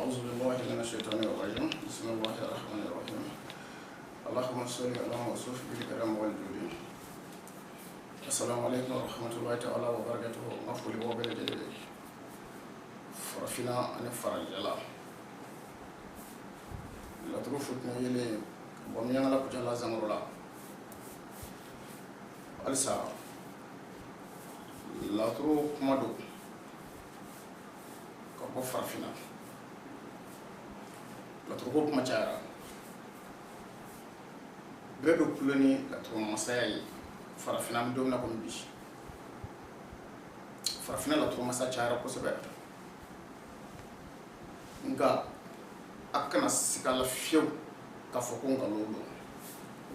أعوذ بالله من الشيطان الرجيم بسم الله الرحمن الرحيم اللهم صل على موصوف بالكرم والجود السلام عليكم ورحمة الله تعالى وبركاته مفعول وبلد فرفنا أن فرج الله لا تروفتنا يلي ومن لا كجلا زمرلا ألسا لا تروح مدو كبو فرفنا la turu kuma cara bebe kuloni la turu masaya yi farafina mi domina komi bi farafina la turu masa cara kosɛbɛ nga akana sigala fiyewu ka fɔ ko ngalon don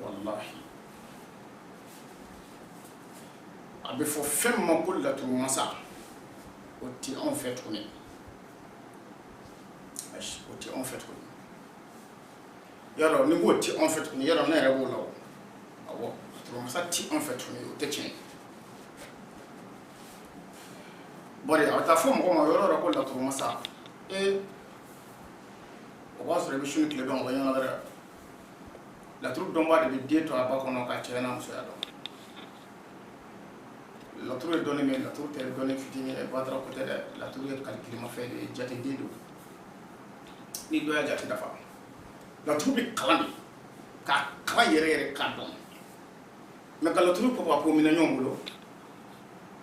wallahi a bɛ fɔ fɛn ma ko la turu masa o ti anw fɛ tuguni o ti anw fɛ tuguni yaro ni ko ti on fait ni yaro na yɛrɛ b'o la o awɔ turumasa ti on fait ni o tɛ tiɲɛ bari a bɛ taa fɔ mɔgɔ ma yɔrɔ yɔrɔ ko laturumasa o b'a sɔrɔ i bɛ su ni tile dɔn o bɛ ɲɔgɔn na dɛ laturu dɔnba de bɛ den to a ba kɔnɔ ka cɛ n'a musoya dɔn laturu ye dɔnni min laturu tɛ dɔnni fitinin ye batara ko tɛ dɛ laturu ye kalikimafɛn de ye jateden don ni dɔ y'a jate dafa laturu bi kalan de ka kalan yɛrɛ k'a dɔn mɛ ka laturu papa ko minɛ ɲɔgɔn bolo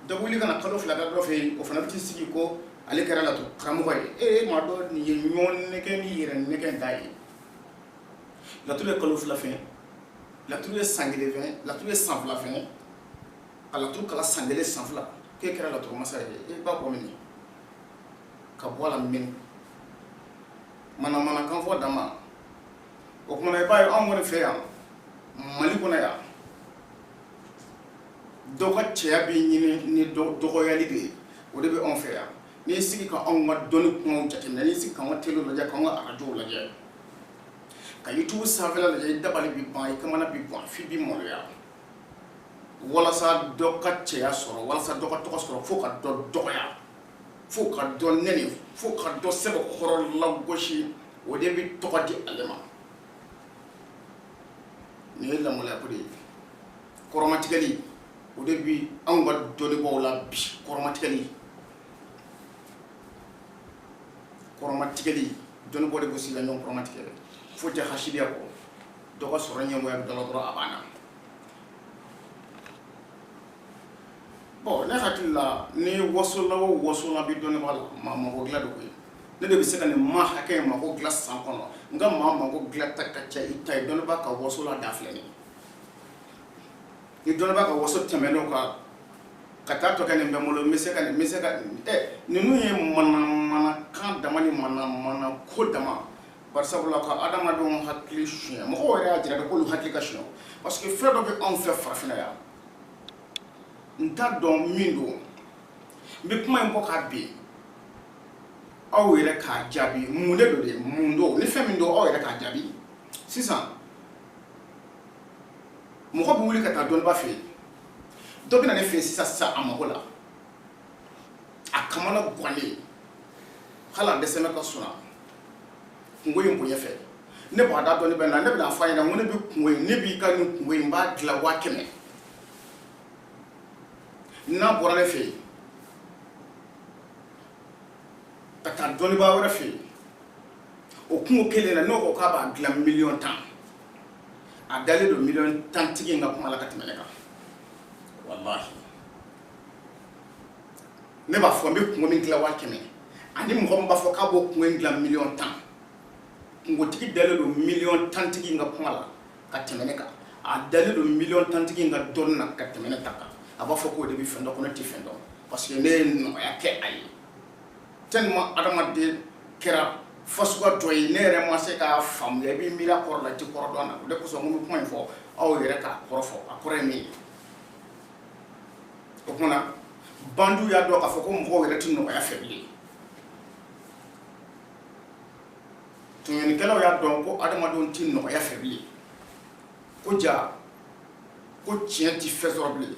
dɔ wuli kana kalo fila ka dɔ fɛ yen o fana bɛ t'i sigi ko ale kɛra laturu karamɔgɔ ye maa dɔ nin ye ɲɔgɔn nɛgɛ ni yɛrɛ nɛgɛ da ye laturu ye kalo fila fɛn laturu ye san kelen fɛn laturu ye san fila fɛn ka laturu kala san kelen san fila k'e kɛra laturu masa ye b'a bɔ min ka bɔ a la min mana kan fɔ dama o kuma i b'a ye anw kɔni fɛ yan mali kɔnɔ yan dɔ ka cɛya bɛ ɲini ni dɔgɔyali de ye o de bɛ anw fɛ yan n'i sigi ka anw ka dɔnni kumaw jateminɛ n'i sigi k'an ka teliw lajɛ k'an ka arajow lajɛ ka youtube sanfɛla lajɛ i dabali bɛ ban i kamana bɛ ban f'i bɛ maloya walasa dɔ ka cɛya sɔrɔ walasa dɔ ka tɔgɔ sɔrɔ fo ka dɔ dɔgɔya fo ka dɔ nɛni fo ka dɔ sɛbɛkɔrɔ lagosi o de bɛ tɔgɔ di ale ma ni ye lamɔlaya ko de ye kɔrɔmatigɛli o de bi anw ka dɔnnibaaw la bi kɔrɔmatigɛli dɔnnibaaw de bɛ sigi la ɲɔgɔn kɔrɔmatigɛ fo tɛ hasidiya kɔ dɔ ka sɔrɔ ɲɛmɔgɔya bɛ dɔ la dɔrɔn a banna bon ne hakili la ni wasola o wasola bɛ dɔnnibaa la maa mago dilan de ko ye ne de bɛ se ka nin maa hakɛ in mago dilan san kɔnɔ n ka maa mago dilan ta ka ca i ta ye dɔnnibaa ka wasola da filɛ nin ni dɔnnibaa ka waso tɛmɛn'o kan ka taa tɔ kɛ nin bɛ n bolo n bɛ se ka ninnu ye manamanakan dama ni manamana ko dama bari sabula ka adamadenw hakili suɲɛ mɔgɔw yɛrɛ y'a jira de k'olu hakili ka suɲɛ parce que fɛn dɔ bɛ anw fɛ farafinna yan n t'a dɔn min don n bɛ kuma in bɔ k'a bin aw yɛrɛ k'a jaabi mun de don de mun don ni fɛn min don aw yɛrɛ k'a jaabi sisan mɔgɔ bɛ wuli ka taa dɔnnibaa fɛ yen dɔ bɛ na ne fɛ yen sisan a mago la a kamana gannen hali a dɛsɛ bɛ ka sɔnna kungo in bonya fɛ ne b'a da dɔnnibaa in na ne bɛna f'a ɲɛna ko ne bɛ kungo in ne b'i ka nin kungo in n b'a dilan 500 n'a bɔra ne fɛ yen ka taa dɔnnibaa wɛrɛ fɛ yen o kungo kelen na n'o ko k'a b'a dilan 10,000,000 a dalen don 10,000,000 tigi in ka kuma la ka tɛmɛ ne kan wallahi ne b'a fɔ n bɛ kungo min dilan 500 ani mɔgɔ min b'a fɔ k'a b'o kungo in dilan 10,000,000 kungotigi dalen don 10,000,000 tigi in ka kuma la ka tɛmɛ ne kan a dalen don 10,000,000 tigi in ka dɔnni na ka tɛmɛ ne ta kan a b'a fɔ k'o de bɛ fɛn dɔ ko ne tɛ fɛn dɔn parce que ne ye nɔgɔya kɛ a ye tellement adamaden kɛra fasuguya dɔ ye ne yɛrɛ ma se k'a faamuya i b'i miiri a kɔrɔ la i tɛ kɔrɔ dɔn a la o de kosɔn n ko bɛ kuma in fɔ aw yɛrɛ k'a kɔrɔ fɔ a kɔrɔ ye min ye o kumana bandiw y'a dɔn k'a fɔ ko mɔgɔw yɛrɛ tɛ nɔgɔya fɛ bilen tɔɲɔlikɛlaw y'a dɔn ko adamadenw tɛ nɔgɔya fɛ bilen ko ja ko tiɲɛ tɛ fɛn sɔrɔ bilen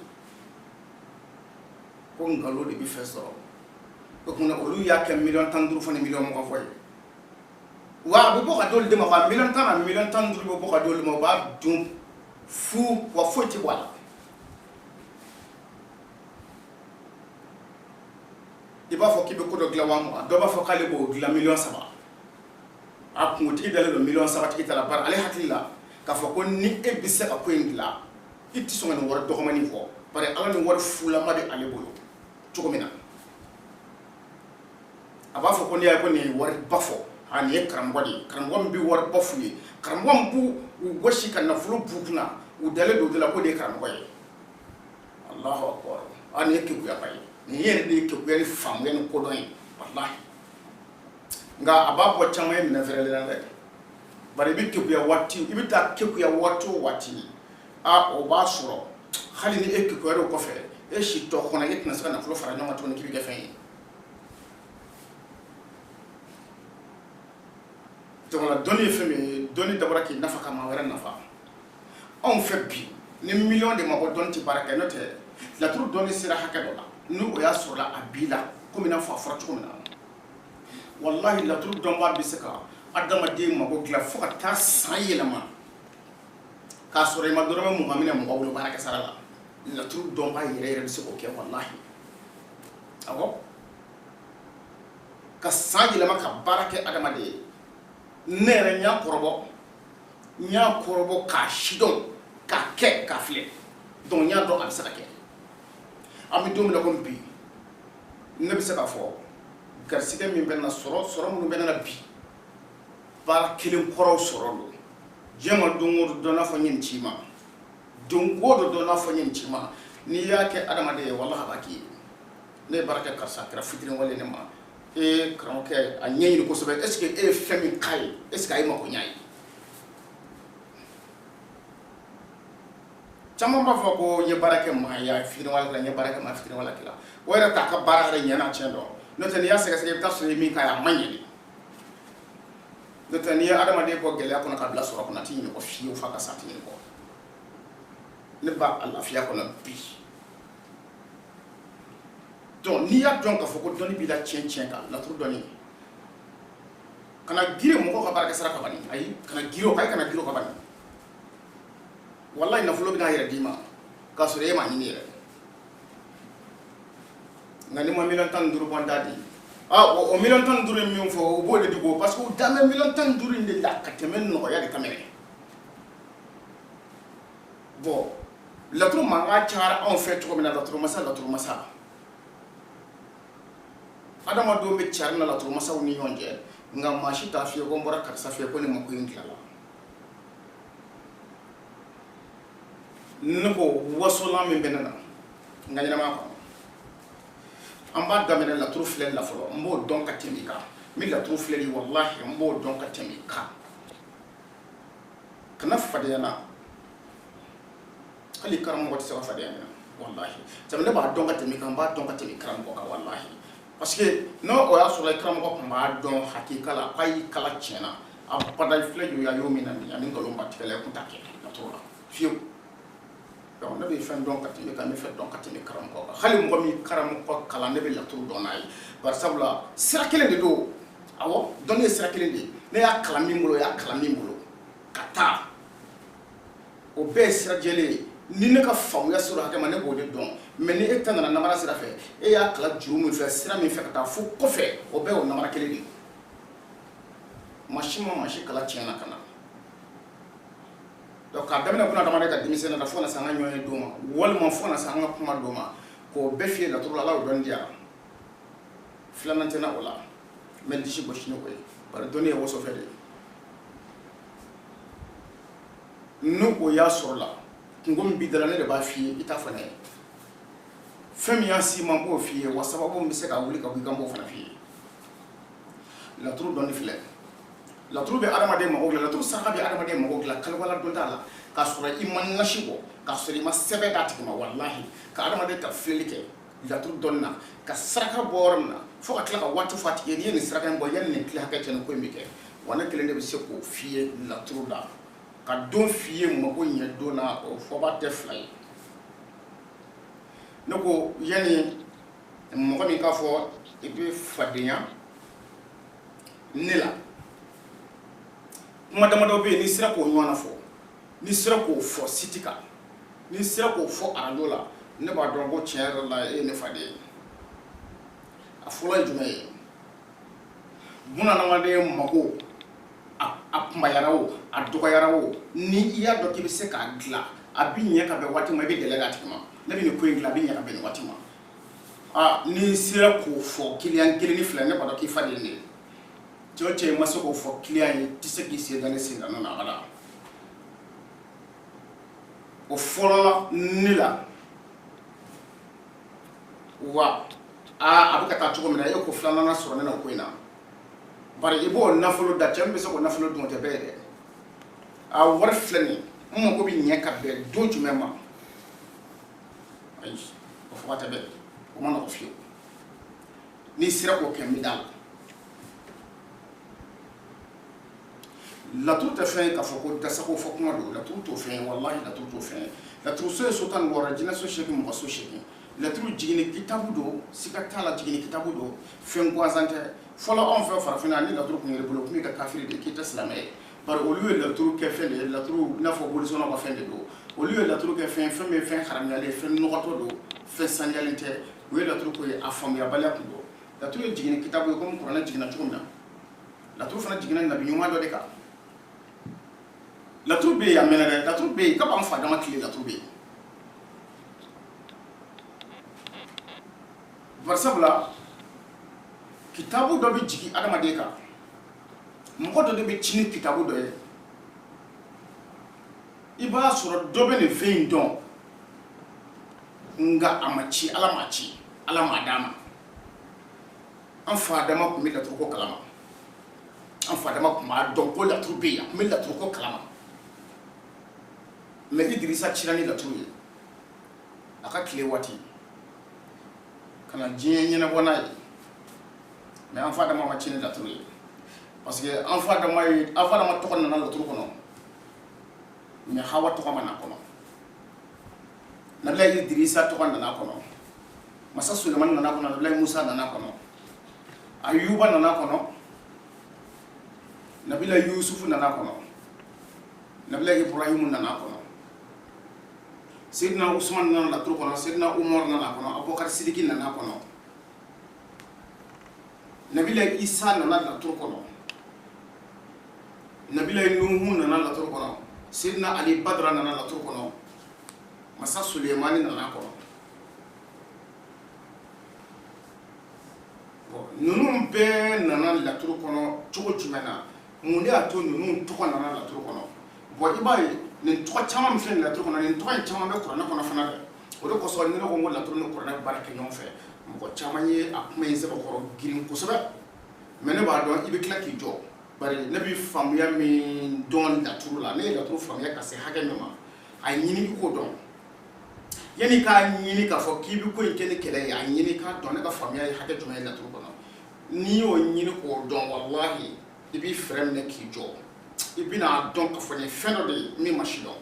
ko ngalon de bɛ fɛn sɔrɔ o kumana olu y'a kɛ 15,000 fɔ ni 20,000 fɔ ye wa bu boka dol de ma fa million tan dul bu boka dol ma ba dum fu wa foti wala iba fo kibe ko do glawam do ba fo kale bo gla million saba ak mo tigi dale do million saba tigi tala bar ale hatilla ka fo ko ni e bisse ka ko ngla itti so ngani wor do ko mani fo bare ala ni wor fula ma de ale bolo to mina aba fo ko ni ay ko ni wor bafo ani e karamgom bi wor bafuye karamgom bu woshi kan na fulu bukna u dale do de la ko de karamgoye Allahu akbar ani e ku ya bay ni yen de ku ya ni fam yen ko doy wallahi nga aba bo chama e na verele na le bare bi ku ya watti ibita ku ya watto watti a o ba suro khali ni e ku ya ko fe e shi to khona yetna sa na fulu fara nyama to ni ki bi ga fe donc la donner femme donner d'abord qui nafa kama wera nafa on fait bi ni million de mako don ti baraka note la tour donner sira hakado la nu o ya sur la abila comme na fa fortu comme na wallahi la tour don ba bisaka adama de mako gla foka ta sayelama ka sore ma dorama mu mamina mu awlo baraka sara la tour don ba yere bisako ke wallahi awo ka sayelama ka baraka adama de nere nya korobo ka shidon ka ke ka fle don nya do abisa ka ke ami dum la kombi ne bisa ka fo garside min benna soro mun benna bi bara kilim koro soro lo jema dungo do na fo nyin chima dungo do na fo nyin chima ni yake adama de wallahi baki ne baraka karsa kra fitrin wala ne ma e kranke a nyeyi ko sobe est-ce que e femi kai est-ce que ay mako nyaay chama ba foko ye barake ma ya fini wala nye barake ma fini wala kila wera ta ka barare nyana chendo no tani ya sega sega ta so mi kai amanyeli no tani ya adama de ko gele ko na kabla so ko na tini ko fiu fa ka satini ko ne ba Allah fiya ko na bi donc ni ya donc foko doni bi la tien ka la tour doni kana gire mo ko baraka sara ka bani ay kana giro ka bani wallahi na fulo bi na yere dima ka so re ma ni ne ngani mo million tan duru bon dadi o million tan duru mi fo o bode digo parce que dame million tan duru inde la ka temen no ya de kamere bon la tour manga chara en fait comme na la tour masa adama do be charna la tour masa woni yonje nga mashi ta fiye ko mbora karsa fiye ko ni mako yingila nuko wasola min benana nga nyama ko amba gamene la tour flen la folo mbo don ka temika mi la tour flen wallahi mbo don ka temika kana fadiyana kali karam ko tsa fadiyana wallahi jamne ba don ka temika mba don ka temika ko ka wallahi parce que no o ya sur l'écran ko ma don hakika la pay kala chena a pada fle yo ya yo minani ani ngalo mbatikale ko take la tola fiu donc nabi fen don katimi kam fe don katimi karam ko khali mo mi karam ko kala nabi la tour donay par sabla sirakele de do awo donné sirakele de ne ya kala mimbolo kata o be sirakele ni ne ka famu ya sura hakama ne bode don mais ni e tanana namara sira fe e ya kala jumu fe sira mi fe kata fu ko fe o be o namara kele di mashi kala tiana kana donc ka damena kuna damara ka dimisena da fona sanga nyoye doma wal mo fona sanga kuma doma ko be fi la turla law don dia flanantena wala men dishi boshino ko par donner wo so fe de no ko ya sorla ngom bidala ne de ba fi ita fane femi yasi man ko fi wa sababu mi se ka wuli ka gambo fana fi la turu doni file la turu be adama de ma o la turu sahabi adama de ma o la kala wala don dala ka sura iman nashibo ka sura ma sebe dati ma wallahi ka adama de ka filike la turu donna ka saraka borna fo ka kala ka watu fati ye ni saraka bo yan ne kila ka tan ko mi ke wana kele ne be se ko fi la turu da ka don fiye mako nya dona o fo ba te fly nako yani mo mi ka fo e be fadenya nela kuma dama dɔ bɛ yen ni sera k'o ɲɔgɔnna fɔ ni sera k'o fɔ siti kan ni sera k'o fɔ arajo la ne b'a dɔn ko tiɲɛ yɛrɛ la e ye ne faden ye a fɔlɔ ye jumɛn ye bunadamaden mako a kunbayara o a dɔgɔyara o ni i y'a dɔn k'i bɛ se k'a dilan a bɛ ɲɛ ka bɛn waati ma i bɛ dɛlɛ k'a tigi ma ne bɛ nin ko in dilan a bɛ ɲɛ ka bɛn nin waati ma ni sera k'o fɔ kiliyan kelen ni fila ne b'a dɔn k'i faden de ye cɛ o cɛ i ma se k'o fɔ kiliyan ye tɛ se k'i sen da ne sen da nɔ na o fɔlɔla ne la wa a bɛ ka taa cogo min na e ko filanan sɔrɔ ne na o ko in na bari i b'o nafolo da cɛ min bɛ se k'o nafolo dun o tɛ bɛɛ ye dɛ a wari filɛ nin n mago bɛ ɲɛ ka bɛn don jumɛn ma ayi o fɔ ka tɛ bɛn o ma nɔgɔ fiyewu n'i sera k'o kɛ n bɛ d'a la laturu tɛ fɛn ye k'a fɔ ko dasago fɔ kuma don laturu t'o fɛn ye walahi laturu t'o fɛn ye laturu so ye so 16 jinɛ so 8 mɔgɔ so 8 laturu jiginni kitabu don siga t'a la jiginni kitabu don fɛn gansan tɛ fɔlɔ anw fɛ farafinna ni laturu tun yɛrɛ bolo o tun bɛ ka kafiri de k'i tɛ silamɛ ye bari olu ye laturu kɛ fɛn de ye laturu i n'a fɔ bolisɔnnaw ka fɛn de don olu ye laturu kɛ fɛn min ye fɛn haramuyalen ye fɛn nɔgɔtɔ don fɛn saniyalen tɛ u ye laturu ko ye a faamuyabaliya tun don laturu ye jiginni kitabu ye komi kuranɛ jiginna cogo min na laturu fana jiginna nabi ɲuman dɔ de kan laturu bɛ yen a mɛnna dɛ laturu bɛ yen kab'an fa dama tile laturu bɛ yen bari sabula kitabu dɔ bɛ jigin adamaden kan mɔgɔ dɔ de bɛ ci ni kitabu dɔ ye i b'a sɔrɔ dɔ bɛ nin fɛn in dɔn nka a ma ci ala m'a ci ala m'a d'a ma an fa dama tun bɛ laturu ko kalama an fa dama tun b'a dɔn ko laturu bɛ yen a tun bɛ laturu ko kalama mɛ Idirisa cira ni laturu ye a ka tile waati ka na diɲɛ ɲɛnabɔ n'a ye mɛ an fa dama ma ci ni laturu ye parce que an fa dama tɔgɔ nana laturu kɔnɔ mɛ Hawa tɔgɔ ma na kɔnɔ Nabilayi Idirisa tɔgɔ nana kɔnɔ masa Sulemani nana kɔnɔ Nabilayi Musa nana kɔnɔ Ayuba nana kɔnɔ Nabilayi Yusufu nana kɔnɔ Nabilayi Ibrahimu nana kɔnɔ Seydina Usman nana laturu kɔnɔ Seydina Umar nana kɔnɔ Abubakar Sidiki nana kɔnɔ Nabilayi Isa nana laturu kɔnɔ Nabilayi Nuhu nana laturu kɔnɔ Seydina Ali Badra nana laturu kɔnɔ Masa Sulemani nana kɔnɔ ninnu bɛɛ nana laturu kɔnɔ cogo jumɛn na mun de y'a to ninnu tɔgɔ nana laturu kɔnɔ i b'a ye nin tɔgɔ caman min filɛ nin laturu kɔnɔ nin tɔgɔ in caman bɛ kuranɛ kɔnɔ fana dɛ o de kosɔn ni ne ko n ko laturu ni kuranɛ baara kɛ ɲɔgɔn fɛ mɔgɔ caman ye a kuma in sɛbɛkɔrɔ girin kosɛbɛ mɛ ne b'a dɔn i bɛ tila k'i jɔ bari ne bɛ faamuya min dɔn laturu la ne ye laturu faamuya ka se hakɛ min ma a ɲini i k'o dɔn yanni k'a ɲini k'a fɔ k'i bɛ ko in kɛ ni kɛlɛ ye a ɲini k'a dɔn ne ka faamuya ye hakɛ jumɛn ye laturu kɔnɔ n'i y'o ɲini k'o dɔn walahi i b'i fɛɛrɛ minɛ k'i jɔ i bɛna dɔn k'a fɔ nin fɛn dɔ de ye min ma si dɔn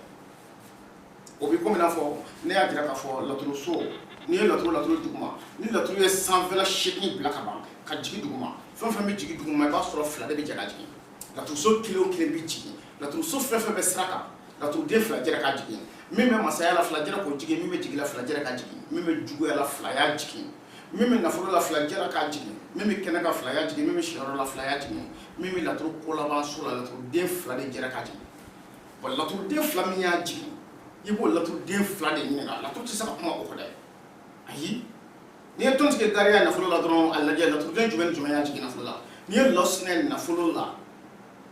o bɛ komi i n'a fɔ ne y'a jira k'a fɔ laturu so n'i ye laturu duguma ni laturu ye sanfɛla 8 bila ka ban ka jigin duguma fɛn fɛn bɛ jigin duguma i b'a sɔrɔ 2 de bɛ jɛ ka jigin laturu so kelen o kelen bɛ jigin laturu so fɛn fɛn bɛ sira kan laturu den 2 jɛra ka jigin min bɛ masaya la 2 jɛra k'o jigin min bɛ jigin la 2 jɛra ka jigin min bɛ juguya la 2 y'a jigin min bɛ nafolo la 2 jɛra ka jigin min bɛ kɛnɛ ka 2 y'a jigin min bɛ siyɔrɔ la 2 y'a jigin min bɛ laturu ko laban so la laturu den 2 de jɛra ka jigin bon laturu den 2 min y'a jigin i b'o laturu den 2 de ɲini na laturu tɛ se ka kuma o kɔ dɛ ayi n'i ye tɔntigɛ gariya nafolo la dɔrɔn a lajɛ laturu den jumɛn ni jumɛn y'a jigin nafolo la n'i ye lawusinɛ nafolo la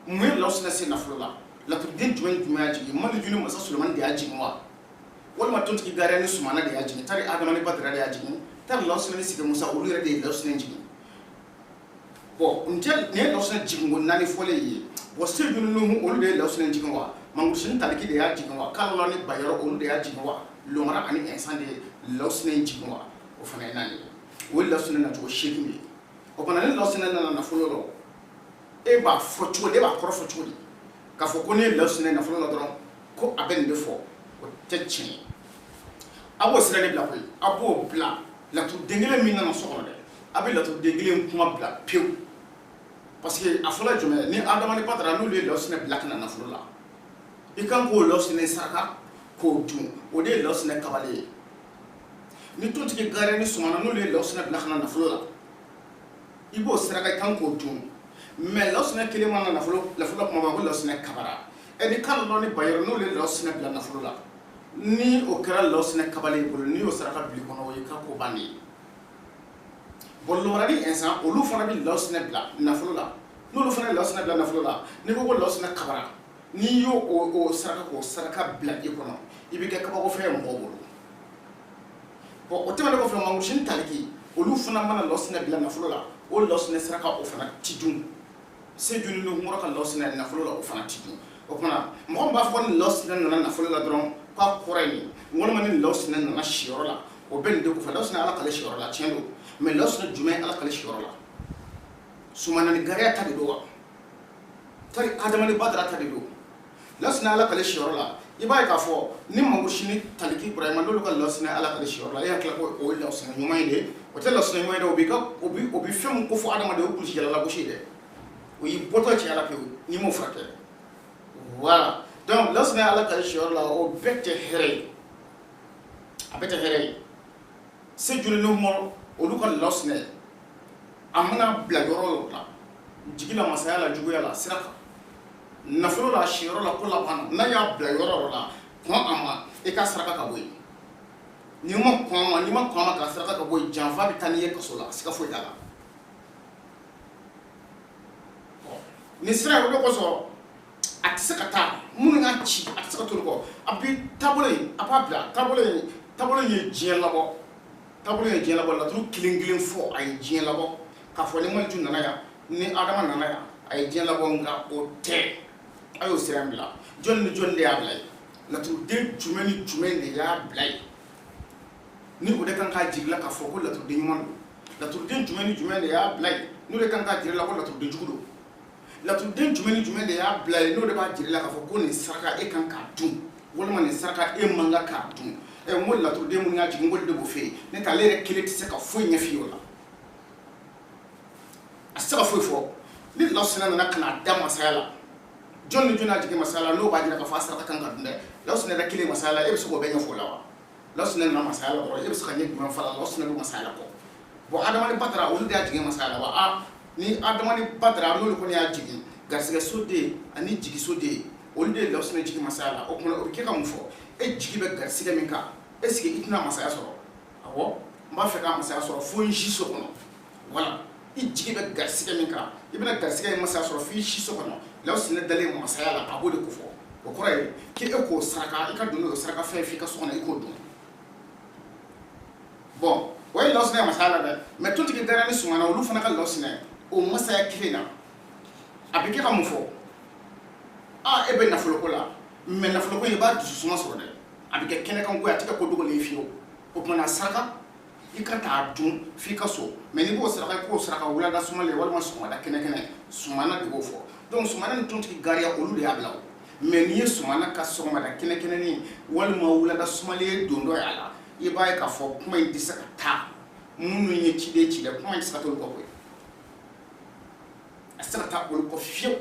mun ye lawusinɛ se nafolo la laturu den jumɛn ni jumɛn y'a jigin Maliju ni masa Sulemani de y'a jigin wa walima tɔntigi gariya ni Sumana de y'a jigin tari Adama ni Badara de y'a jigin tari lawusinɛ ni Sigi Musa olu yɛrɛ de ye lawusinɛ jigin bon nin ye lawusinɛ jigin ko 4 fɔlen ye bon Seydou ni Nuhu olu de ye lawusinɛ jigin wa Mangurusini Taliki de y'a jigin wa Kalala ni Bayɔrɔ olu de y'a jigin wa Lomara ani Ɛnsan de ye lawusinɛ jigin wa o fana ye 4 ye o ye lawusinɛ nacogo 8 de ye o fana ni lawusinɛ nana nafolo la e b'a fɔ cogo di e b'a kɔrɔ fɔ cogo di k'a fɔ ko ne ye lawusinɛ nafolo la dɔrɔn ko a bɛ nin de fɔ o tɛ tiɲɛ ye a b'o sira de bila koyi a b'o bila laturu den kelen min nana so kɔnɔ dɛ a bɛ laturu den kelen kuma bila pewu parce que a fɔla jumɛn ni adamani patara n'olu ye lɔsinɛ bila ka na nafolo la i kan k'o lɔsinɛ saraka k'o dun o de ye lɔsinɛ kabale ye ni totigi gare ni sumana n'olu ye lɔsinɛ bila ka na nafolo la i b'o saraka i kan k'o dun mais lɔsinɛ kelen ma na nafolo kuma ma ko lɔsinɛ kabara ni kan dɔ ni bayero n'olu ye lɔsinɛ bila nafolo la ni o kɛra lɔsinɛ kabale i bolo ni y'o saraka bili kɔnɔ o ye ka ko bannen ye bon lorani insan olu fana bi lɔsinɛ bila nafolo la n'olu fana ye lɔsinɛ bila nafolo la ni ko ko lɔsinɛ kabara ni y'o o saraka bila i kɔnɔ i bɛ kɛ kabakofɛn ye mɔgɔw bolo bon o tɛmɛnen kɔfɛ mangorosini taliki olu fana mana lɔsinɛ bila nafolo la o lɔsinɛ saraka o fana ti dun sejuni ni hɔrɔn ka lɔsinɛ nafolo la o fana ti dun o kumana mɔgɔ min b'a fɔ ni lɔsinɛ nana nafolo la dɔrɔn k'a kɔrɔ ye nin walima ni lɔsinɛ nana siyɔrɔ la o bɛ nin de kɔfɛ lɔsinɛ ala k'ale siyɔrɔ la tiɲɛ don mais lɔsinɛ jumɛn ala k'ale siyɔrɔ la sumanani gariya ta de don wa tari adamani badara ta de don lɔsinɛ ala k'ale siyɔrɔ la i b'a ye k'a fɔ ni mangorosini taliki ibrahima n'olu ka lɔsinɛ ala k'ale siyɔrɔ la e hakili ko o ye lɔsinɛ ɲuman ye de o tɛ lɔsinɛ ɲuman ye dɛ o bɛ fɛn min ko fɔ adamaden o kulusi yɛlɛla gosi dɛ o y'i bɔtɔ cɛ ala pewu n'i m'o furakɛ voilà donc lɔsinɛ ala k'ale siyɔrɔ la o bɛɛ tɛ hɛrɛ ye a bɛɛ tɛ hɛrɛ ye se joli ni mɔrɔ olu ka lɔsinɛ a mana bila yɔrɔ o la jigi la masaya la juguya la sira kan nafolo la siyɔrɔ la ko laban n'a y'a bila yɔrɔ o la kɔn a ma i ka saraka ka bɔ yen n'i ma kɔn a ma ka saraka ka bɔ yen janfa bɛ taa n'i ye kaso la siga foyi t'a la nin sira ye o de kosɔn a tɛ se ka taa minnu y'a ci a tɛ se ka to nin kɔ a bɛ taabolo in a b'a bila taabolo in ye diɲɛ labɔ taabolo ye diɲɛ labɔ laturu kelen kelen fɔ a ye diɲɛ labɔ k'a fɔ ni maliju nana yan ni adama nana yan a ye diɲɛ labɔ nka o tɛ a y'o sira bila jɔn ni jɔn de y'a bila ye laturuden jumɛn ni jumɛn de y'a bila ye ni o de kan k'a jigi la k'a fɔ ko laturuden ɲuman don laturuden jumɛn ni jumɛn de y'a bila ye n'o de kan k'a jigi la ko laturuden jugu don laturuden jumɛn ni jumɛn de y'a bila ye n'o de b'a jigi la k'a fɔ ko nin saraka e kan k'a dun walima nin saraka e man kan k'a dun n ko laturuden mun y'a jigin n ko de b'o fɛ yen ne t'ale yɛrɛ kelen tɛ se ka foyi ɲɛf'i ye o la a tɛ se ka foyi fɔ ni lɔsinɛ nana ka n'a da masaya la jɔn ni jɔn y'a jigin masaya la n'o b'a jira k'a fɔ a saraka kan ka dun dɛ lɔsinɛ yɛrɛ kelen masaya la e bɛ se k'o bɛɛ ɲɛfɔ o la wa lɔsinɛ nana masaya la dɔrɔn e bɛ se ka ɲɛ jumɛn fa la lɔsinɛ bɛ masaya la kɔ bon adamani batara olu de y'a jigin masaya la wa ni adamani batara n'olu kɔni y'a jigin garisɛgɛ so den ani jigiso den olu de ye lɔsinɛ jigin masaya la o kumana o bɛ kɛ ka mun fɔ e jigi bɛ garisɛgɛ min kan est-ce que i tɛna masaya sɔrɔ awɔ n b'a fɛ ka masaya sɔrɔ fo n si so kɔnɔ voilà i jigi bɛ garisɛgɛ min kan i bɛna garisɛgɛ in masaya sɔrɔ fo i si so kɔnɔ lɔsinɛ dalen masaya la a b'o de ko fɔ o kɔrɔ ye k'e k'o saraka i ka don n'o saraka fɛn f'i ka so kɔnɔ i k'o dun bon o ye lɔsinɛ masaya la dɛ mais totigi dara ni sumana olu fana ka lɔsinɛ o masaya kelen na a bɛ kɛ ka mun fɔ e bɛ nafoloko la mais nafoloko in i b'a dusu suma sɔrɔ dɛ a bɛ kɛ kɛnɛ kan goya a tɛ kɛ ko dogolen ye fiyewu o kumana saraka i ka taa dun f'i ka so mais n'i b'o saraka i k'o saraka wulada sumalen walima sɔgɔmada kɛnɛ sumana de b'o fɔ donc sumana ni tontigi gariya olu de y'a bila o mais n'i ye sumana ka sɔgɔmada kɛnɛ walima wulada sumalen don dɔ y'a la i b'a ye k'a fɔ kuma in tɛ se ka taa minnu ye ciden kuma in tɛ se ka t'olu kɔ koyi a tɛ se ka taa olu kɔ fiyewu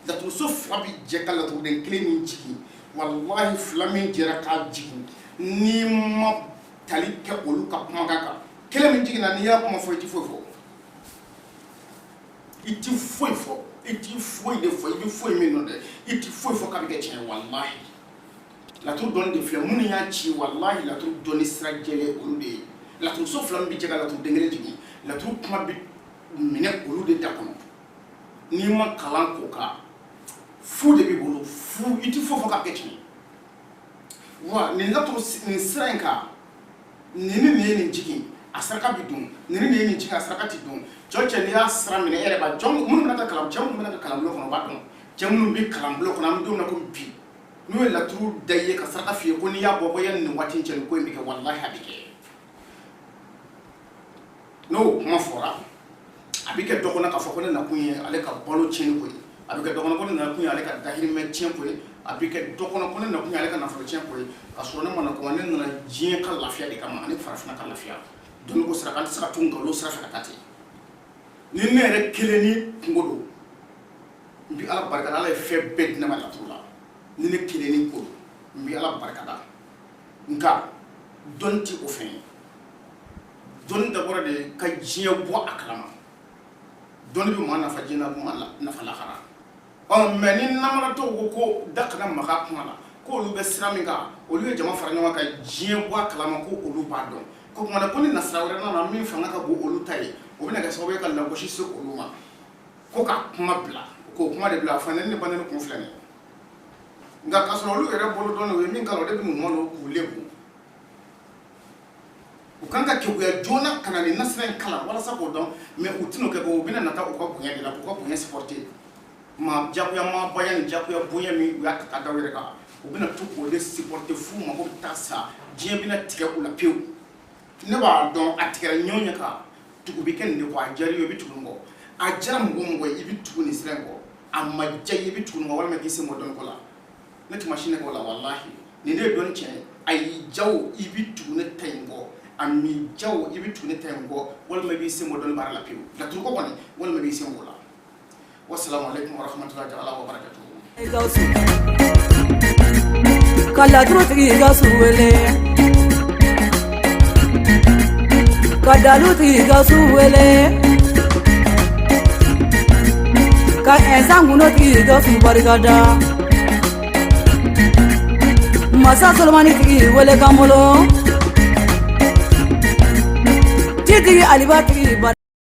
laturuso fila bɛ jɛ ka laturuden kelen min jigin wallahi fila min jɛra k'a jigin n'i ma tali kɛ olu ka kumakan kan kelen min jiginna n'i y'a kuma fɔ i tɛ foyi fɔ i tɛ foyi fɔ i tɛ foyi de fɔ i bɛ foyi min nɔ dɛ i tɛ foyi fɔ k'a bɛ kɛ tiɲɛ ye wallahi laturu dɔnni de filɛ minnu y'a ci wallahi laturu dɔnni sira jɛlen olu de ye laturuso fila min bɛ jɛ ka laturuden kelen jigin laturu kuma bɛ minɛ olu de da kɔnɔ n'i ma kalan k'o kan fu de b'i bolo fu i tɛ foyi fɔ k'a kɛ tiɲɛ wa nin laturu nin sira in kan nin ye nin jigin a saraka bɛ dun nin ye nin jigin a saraka tɛ dun jɔn cɛ n'i y'a sira minɛ e yɛrɛ b'a jɔn minnu bɛna kɛ kalan cɛ minnu bɛna kɛ kalanbulon kɔnɔ o b'a dɔn cɛ minnu bɛ kalanbulon kɔnɔ an bɛ don min na komi bi n'u ye laturu da i ye ka saraka f'i ye ko n'i y'a bɔ yanni nin waati in cɛ nin ko in bɛ kɛ walahi a bɛ kɛ n'o kuma fɔra a bɛ kɛ dɔ kɔnɔ k'a fɔ ko ne nakun ye ale ka balo tiɲɛni ko ye a bɛ kɛ dɔ kɔnɔ ko ne nakun ye ale ka dahirimɛ tiɲɛ ko ye a bɛ kɛ dɔ kɔnɔ ko ne nakun ye ale ka nafolo tiɲɛ ko ye ka sɔrɔ ne ma na kuma ne nana diɲɛ ka lafiya de kama ani farafinna ka lafiya dɔnni ko sira kan tɛ se ka to nkalon sira fɛ ka taa ten ni ne yɛrɛ kelen ni kungo don n bi ala barikada ala ye fɛn bɛɛ di ne ma laturu la ni ne kelen ni ko n bi ala barikada nka dɔnni tɛ o fɛn ye dɔnni dabɔra de ka diɲɛ bɔ a kalama dɔnni bɛ maa nafa diɲɛ na maa nafa lahara mɛ ni namaratɔw ko da kana maga kuma la ko olu bɛ sira min kan olu ye jama fara ɲɔgɔn kan diɲɛ bɔ a kalama ko olu b'a dɔn ko kuma ko ni nasara wɛrɛ nana min fanga ka bon olu ta ye o bɛna kɛ sababu ye ka lagosi se olu ma ko ka kuma bila ko kuma de bila fana ne bannen kun filɛ nin ye nka k'a sɔrɔ olu yɛrɛ bolo dɔn o ye min k'a la o de bɛ mun malo k'u lebu u kan ka kekuya joona ka na nin nasira in kalan walasa k'o dɔn mɛ u tɛn'o kɛ u bɛna nata u ka bonya de la k'u ka bonya supporter maa jagoya maa baya ni jagoya bonya min u y'a ta da wɛrɛ kan u bɛna to k'o de supporter f'u mago bɛ taa sa diɲɛ bɛna tigɛ u la pewu ne b'a dɔn a tigɛra ɲɔgɔn ɲɛ kan tugu bɛ kɛ nin de kɔ a diyara i ye i bɛ tugu nin kɔ a diyara mɔgɔ o mɔgɔ ye i bɛ tugu nin sira in kɔ a ma diya i ye i bɛ tugu nin kɔ walima k'i sen bɔ dɔnni ko la ne tun ma sin ne kɔ la walahi nin de ye dɔnni tiɲɛ ye a y'i diya o i bɛ tugu ne ta in kɔ a m'i diya o i bɛ tugu ne ta in kɔ walima i b'i sen bɔ dɔnni baara la pewu laturu ko kɔni walima i b'i sen bɔ la wasalaamu aleykum wa rahmatulahi wa barakatuhu. Ka laturutigi Gawusu wele ka dalutigi Gawusu wele ka ɛnsankunotigi Gawusu barikada masa Solomanitigi wele kan bolo titigi Alibatigi